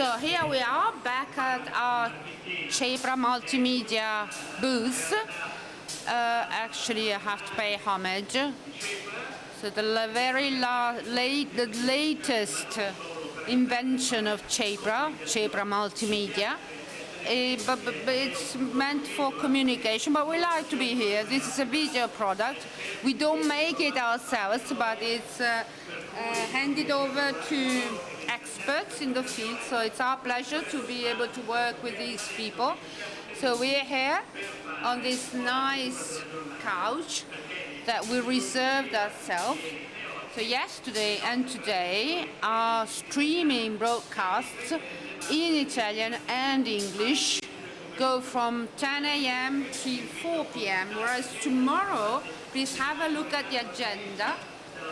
So here we are back at our Chebra Multimedia booth. Actually, I have to pay homage. So the latest invention of Chebra Multimedia. But it's meant for communication, but we like to be here. This is a video product. We don't make it ourselves, but it's handed over to experts in the field, so it's our pleasure to be able to work with these people. So we're here on this nice couch that we reserved ourselves. So yesterday and today our streaming broadcasts in Italian and English go from 10 a.m. to 4 p.m. whereas tomorrow, please have a look at the agenda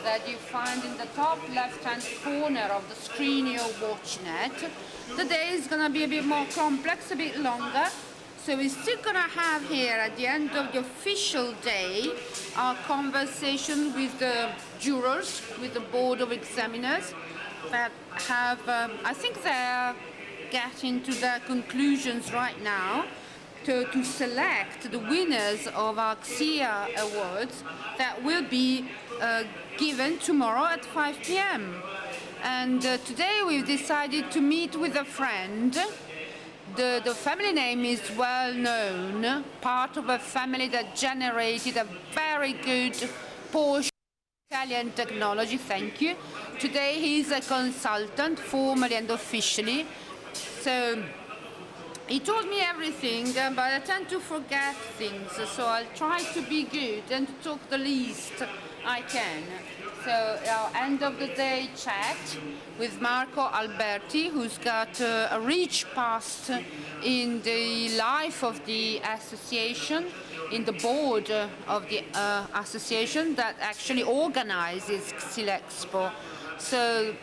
that you find in the top left-hand corner of the screen you're watching at. The day is going to be a bit more complex, a bit longer. So we're still going to have here at the end of the official day our conversation with the jurors, with the board of examiners that have, I think they're getting to their conclusions right now to select the winners of our XIA awards that will be given tomorrow at 5 p.m. And today we've decided to meet with a friend. The family name is well known, part of a family that generated a very good portion of Italian technology, thank you. Today he's a consultant, formally and officially. So he told me everything, but I tend to forget things, so I'll try to be good and to talk the least I can. So our end of the day chat with Marco Alberti, who's got a rich past in the life of the association, in the board of the association that actually organizes Xylexpo. So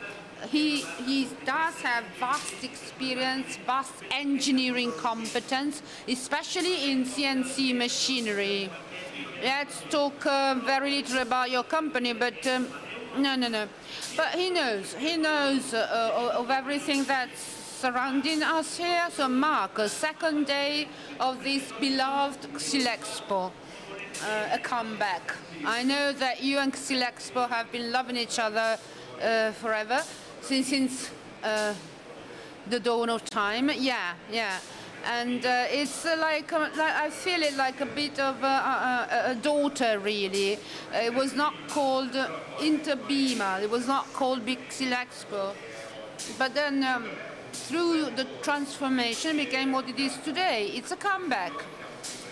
he does have vast experience, vast engineering competence, especially in CNC machinery. Let's talk very little about your company, but no. But he knows of everything that's surrounding us here. So Mark, second day of this beloved Xylexpo, a comeback. I know that you and Xylexpo have been loving each other forever, since the dawn of time. Yeah. And it's like I feel it like a bit of a daughter, really. It was not called Interbima, it was not called Big Xylexpo. But then through the transformation it became what it is today. It's a comeback.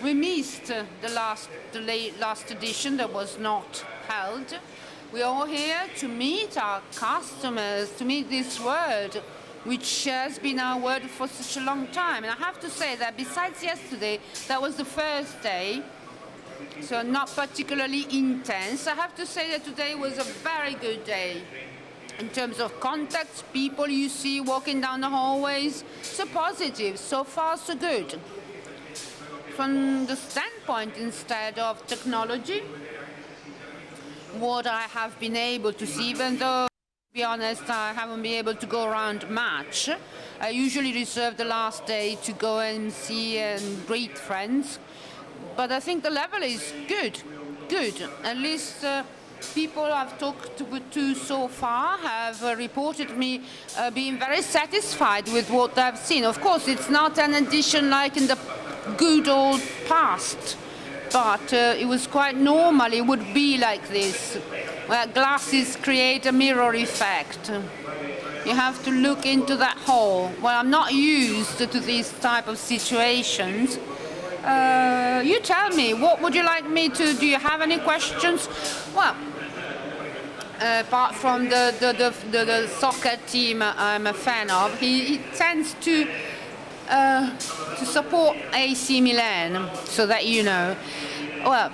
We missed the last edition that was not held. We're all here to meet our customers, to meet this world, which has been our word for such a long time. And I have to say that besides yesterday, that was the first day, so not particularly intense. I have to say that today was a very good day. In terms of contacts, people you see walking down the hallways, so positive, so far so good. From the standpoint instead of technology, what I have been able to see, even though, to be honest, I haven't been able to go around much. I usually reserve the last day to go and see and greet friends. But I think the level is good. At least people I've talked to so far have reported me being very satisfied with what I've seen. Of course, it's not an edition like in the good old past, but it was quite normal. It would be like this, where glasses create a mirror effect. You have to look into that hole. Well, I'm not used to these type of situations. You tell me, what would you like me to do? You have any questions? Well, apart from the soccer team I'm a fan of, he tends to support AC Milan, so that you know. Well,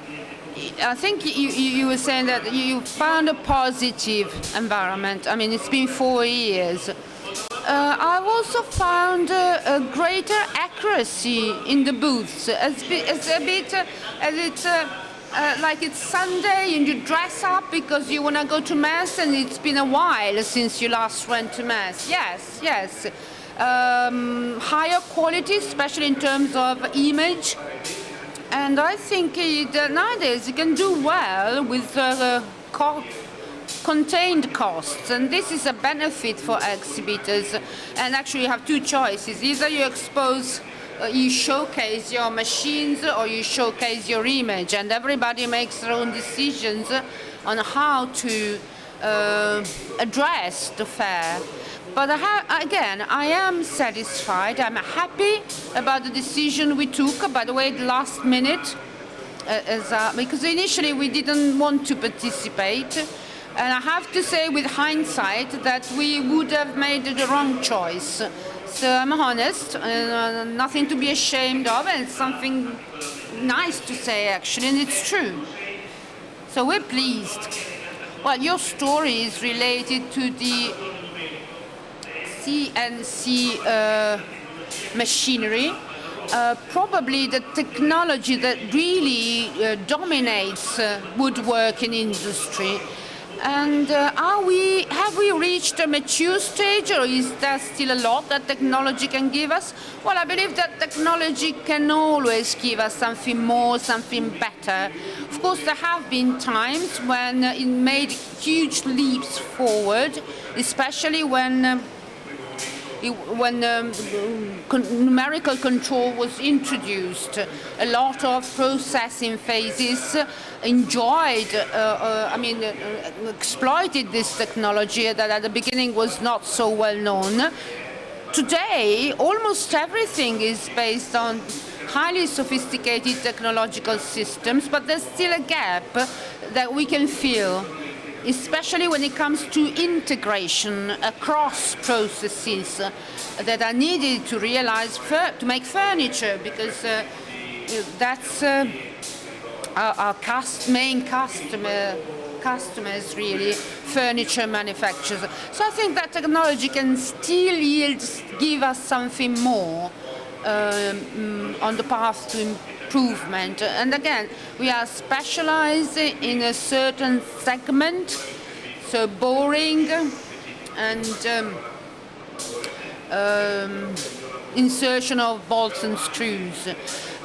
I think you were saying that you found a positive environment. I mean, it's been 4 years. I've also found a greater accuracy in the booths. Like it's Sunday and you dress up because you want to go to Mass, and it's been a while since you last went to Mass. Yes. higher quality, especially in terms of image. And I think that nowadays you can do well with contained costs, and this is a benefit for exhibitors. And actually you have two choices: either you expose, you showcase your machines, or you showcase your image, and everybody makes their own decisions on how to address the fair. But again, I am satisfied. I'm happy about the decision we took, by the way, the last minute, because initially we didn't want to participate. And I have to say, with hindsight, that we would have made the wrong choice. So I'm honest, nothing to be ashamed of, and it's something nice to say, actually, and it's true. So we're pleased. Well, your story is related to the CNC machinery. Probably the technology that really dominates woodworking industry. And have we reached a mature stage, or is there still a lot that technology can give us? Well, I believe that technology can always give us something more, something better. Of course, there have been times when it made huge leaps forward, especially when numerical control was introduced. A lot of processing phases exploited this technology that at the beginning was not so well known. Today, almost everything is based on highly sophisticated technological systems, but there's still a gap that we can feel, especially when it comes to integration across processes that are needed to to make furniture, because that's our main customers, really, furniture manufacturers. So I think that technology can still give us something more on the path to improvement. And again, we are specialized in a certain segment, so boring and insertion of bolts and screws.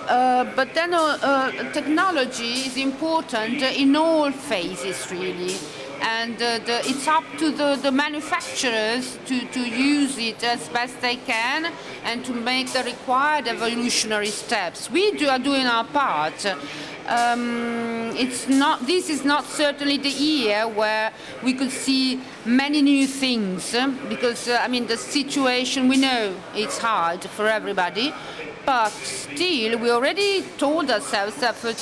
But then technology is important in all phases, really. And it's up to the manufacturers to use it as best they can and to make the required evolutionary steps. We are doing our part. This is not certainly the year where we could see many new things, because the situation, we know it's hard for everybody, but still we already told ourselves that for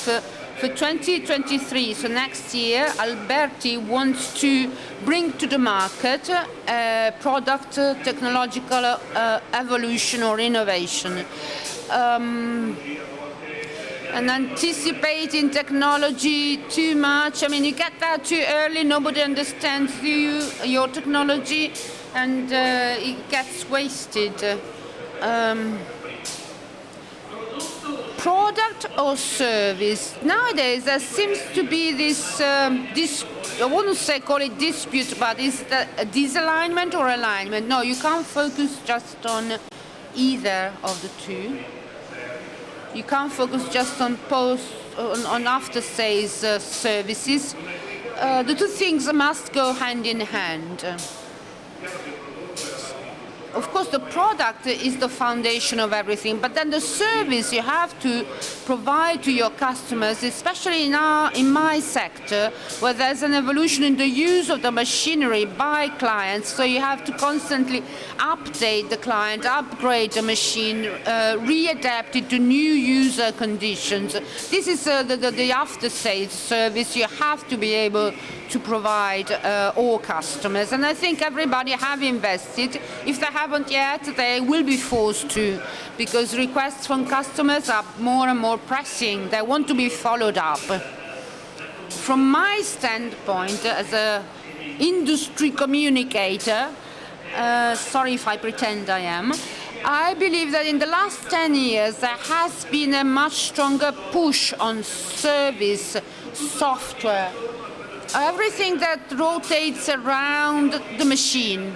2023, so next year, Alberti wants to bring to the market a product technological evolution or innovation. And anticipating technology too much, you get there too early, nobody understands your technology, and it gets wasted. Product or service? Nowadays there seems to be this, I wouldn't say call it dispute, but is that a disalignment or alignment? No, you can't focus just on either of the two. You can't focus just on after-sales services. The two things must go hand in hand. Of course, the product is the foundation of everything, but then the service you have to provide to your customers, especially in my sector, where there's an evolution in the use of the machinery by clients, so you have to constantly update the client, upgrade the machine, readapt it to new user conditions. This is the after-sales service you have to be able to provide all customers, and I think everybody have invested. If they haven't yet, they will be forced to, because requests from customers are more and more pressing. They want to be followed up. From my standpoint as an industry communicator, sorry if I pretend I am, I believe that in the last 10 years there has been a much stronger push on service, software, everything that rotates around the machine.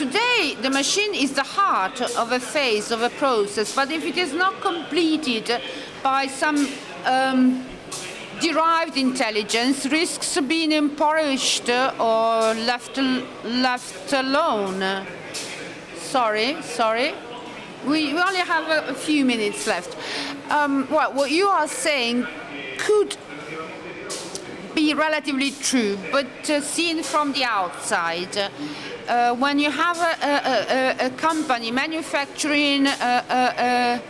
today, the machine is the heart of a phase, of a process, but if it is not completed by some derived intelligence, risks being impoverished or left alone. Sorry. We only have a few minutes left. Well, what you are saying could be relatively true, but seen from the outside, when you have a company manufacturing a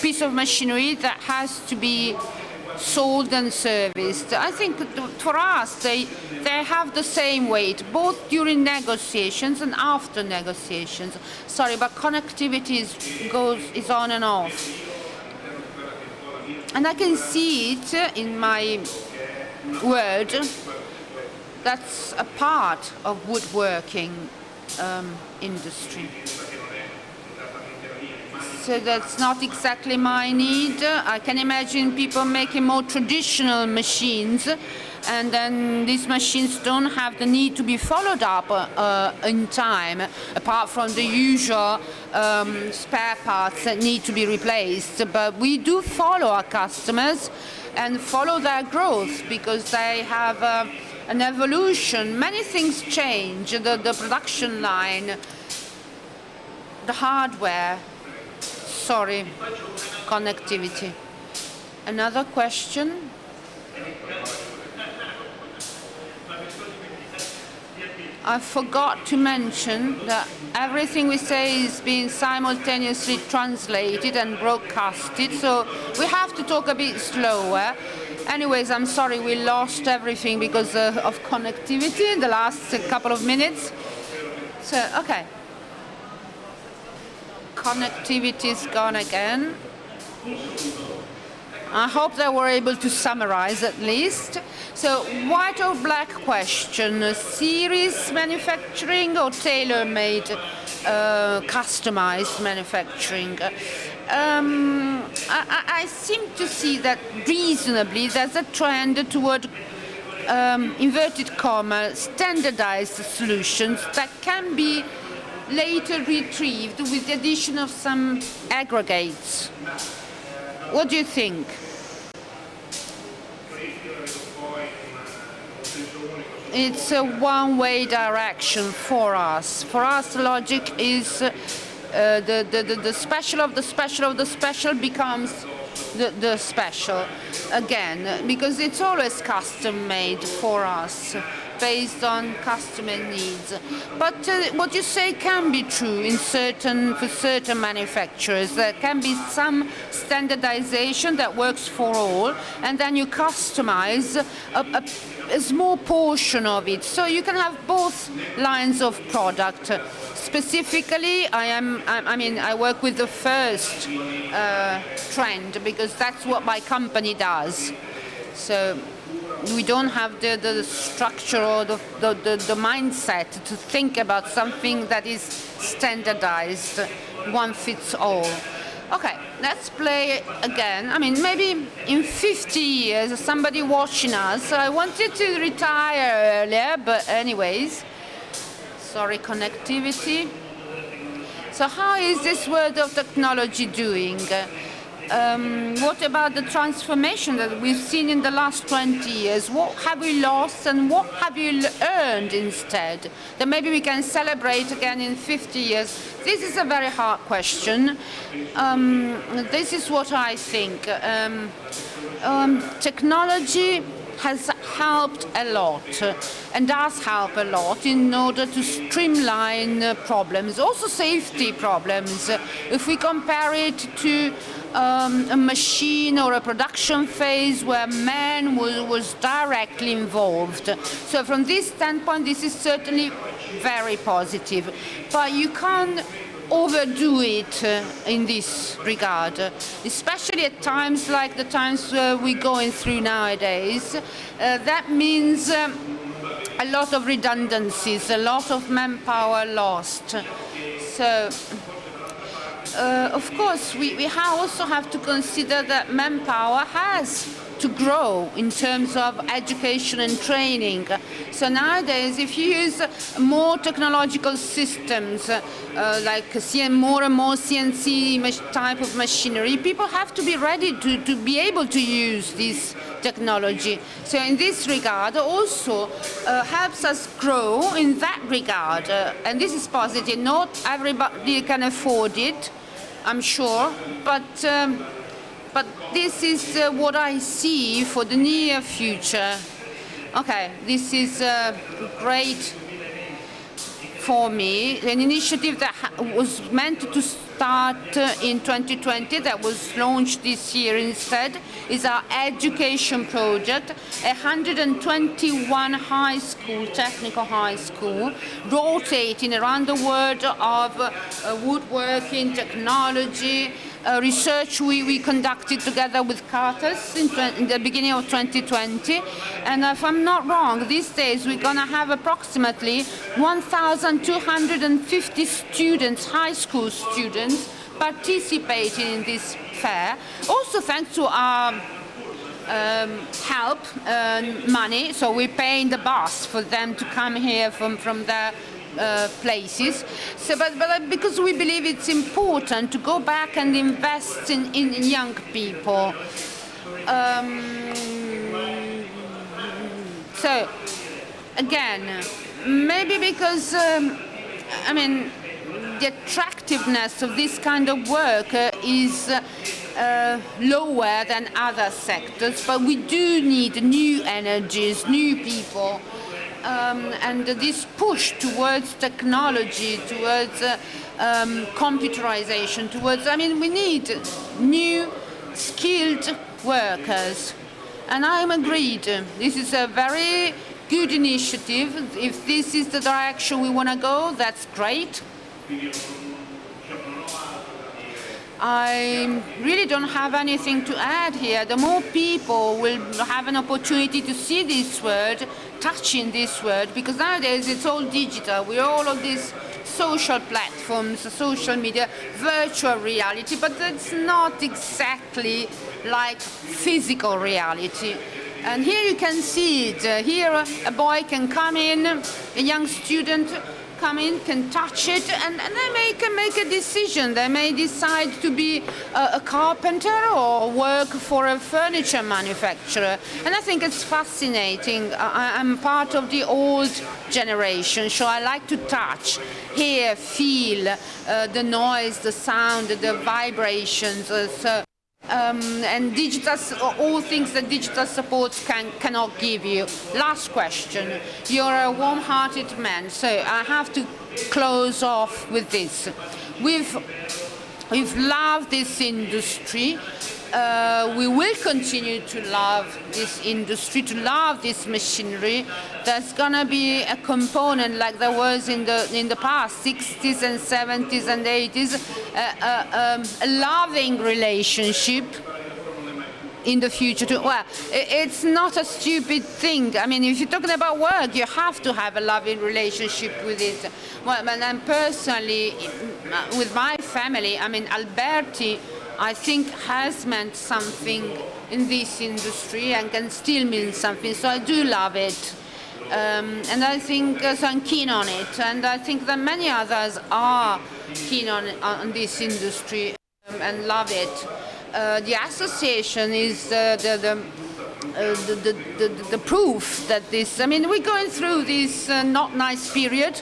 piece of machinery that has to be sold and serviced, I think for us they have the same weight, both during negotiations and after negotiations. Sorry, but connectivity is on and off. And I can see it in my world. That's a part of woodworking industry. So that's not exactly my need. I can imagine people making more traditional machines, and then these machines don't have the need to be followed up in time, apart from the usual spare parts that need to be replaced. But we do follow our customers and follow their growth, because they have an evolution. Many things change, the production line, the hardware. Sorry, connectivity. Another question? I forgot to mention that everything we say is being simultaneously translated and broadcasted, so we have to talk a bit slower. Anyways, I'm sorry we lost everything because of connectivity in the last couple of minutes. So, okay. Connectivity is gone again. I hope they were able to summarize at least. So, white or black question, series manufacturing or tailor-made, customized manufacturing? I seem to see that reasonably there's a trend toward inverted comma, standardized solutions that can be later retrieved with the addition of some aggregates. What do you think? It's a one-way direction for us. For us, the logic is the special of the special of the special becomes the special again, because it's always custom-made for us, based on customer needs. But what you say can be true for certain manufacturers. There can be some standardization that works for all, and then you customize a small portion of it. So you can have both lines of product. Specifically, I work with the first trend, because that's what my company does. So we don't have the structure or the mindset to think about something that is standardized, one fits all. Okay, let's play again. Maybe in 50 years, somebody watching us. I wanted to retire earlier, but anyways. Sorry, connectivity. So how is this world of technology doing? What about the transformation that we've seen in the last 20 years? What have we lost and what have you earned instead? Then maybe we can celebrate again in 50 years. This is a very hard question. This is what I think. Technology has helped a lot and does help a lot in order to streamline problems, also safety problems. If we compare it to a machine or a production phase where man was directly involved. So from this standpoint, this is certainly very positive. But you can't overdo it in this regard, especially at times like the times we're going through nowadays. That means a lot of redundancies, a lot of manpower lost. So, of course, we also have to consider that manpower has to grow in terms of education and training. So nowadays, if you use more technological systems, like more and more CNC type of machinery, people have to be ready to be able to use this technology. So in this regard, also helps us grow in that regard. And this is positive. Not everybody can afford it, I'm sure, but this is what I see for the near future. Okay, this is great for me. An initiative that was meant to start in 2020, that was launched this year instead, is our education project. 121 high school, technical high school, rotating around the world of woodworking, technology, research we conducted together with Carters in the beginning of 2020. And if I'm not wrong, these days we're going to have approximately 1,250 students, high school students, participating in this fair. Also thanks to our help money, so we're paying the bus for them to come here from their places. So, but because we believe it's important to go back and invest in young people. So, again, maybe because, I mean, the attractiveness of this kind of work is lower than other sectors, but we do need new energies, new people. And this push towards technology, towards computerization, towards, I mean, we need new skilled workers. And I'm agreed. This is a very good initiative. If this is the direction we want to go, that's great. I really don't have anything to add here. The more people will have an opportunity to see this word, touching this word, because nowadays it's all digital. We're all on these social platforms, social media, virtual reality, but it's not exactly like physical reality. And here you can see it. Here a boy can come in, a young student come in, can touch it, and they can make a decision. They may decide to be a carpenter or work for a furniture manufacturer. And I think it's fascinating. I'm part of the old generation, so I like to touch, hear, feel the noise, the sound, the vibrations. And digital, all things that digital support cannot give you. Last question. You're a warm-hearted man, so I have to close off with this. We've loved this industry. We will continue to love this industry, to love this machinery. There's going to be a component like there was in the past, 60s and 70s and 80s, a loving relationship in the future too. Well, it's not a stupid thing. I mean, if you're talking about work, you have to have a loving relationship with it. Well, and then personally, with my family, I mean, Alberti, I think, has meant something in this industry and can still mean something. So I do love it. And I think so I'm keen on it. And I think that many others are keen on this industry and love it. The association is the proof that this, I mean, we're going through this not nice period.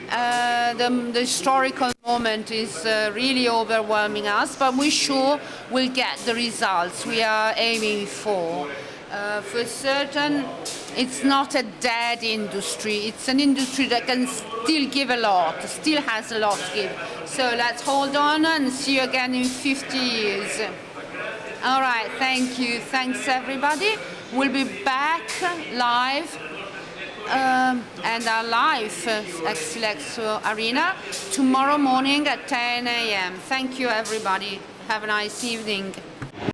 The historical moment is really overwhelming us, but we sure will get the results we are aiming for. For certain, it's not a dead industry. It's an industry that can still give a lot, still has a lot to give. So let's hold on and see you again in 50 years. All right, thank you. Thanks, everybody. We'll be back live. And our live Xylon Arena tomorrow morning at 10 a.m. Thank you, everybody. Have a nice evening.